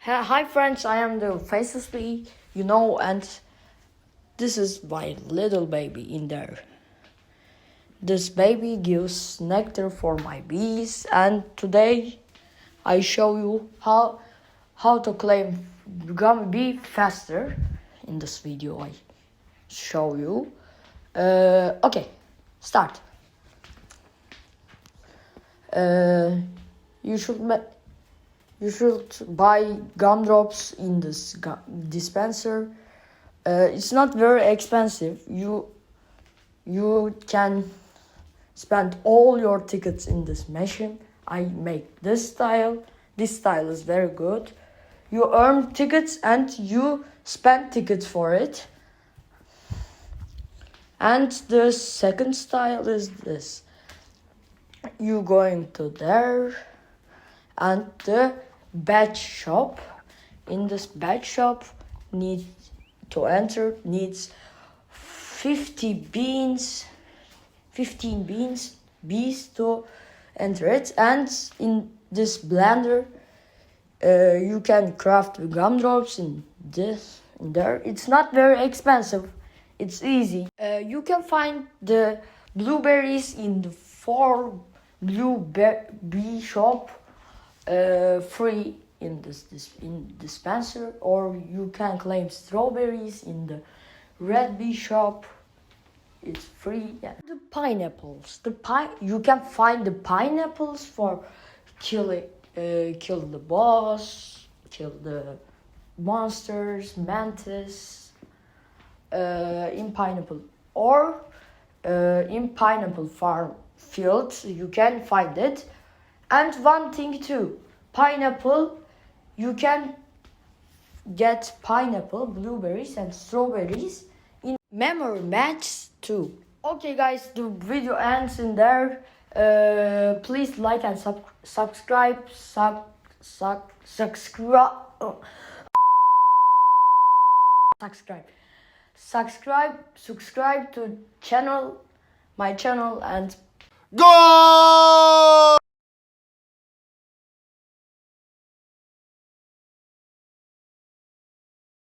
Hi friends, I am the facelessly, and this is my little baby in there. This baby gives nectar for my bees, and today I show you how to claim gummy bee faster. In this video I show you. Okay, start. You should buy gumdrops in this dispenser. It's not very expensive. You can spend all your tickets in this machine. I make this style. This style is very good. You earn tickets and you spend tickets for it. And the second style is this. You going to there and the batch shop. In this batch shop needs 15 bees to enter it, and in this blender you can craft the gumdrops in there. It's not very expensive, it's easy. You can find the blueberries in the 4 bee shop free in this dispenser, or you can claim strawberries in the red bee shop. It's free. Yeah. The pineapples. You can find the pineapples for kill the boss, kill the monsters, mantis. In pineapple or in pineapple farm fields you can find it. And one thing too, pineapple, you can get pineapple, blueberries and strawberries in memory match too. Okay guys, the video ends in there. Please like and subscribe subscribe to my channel and Go!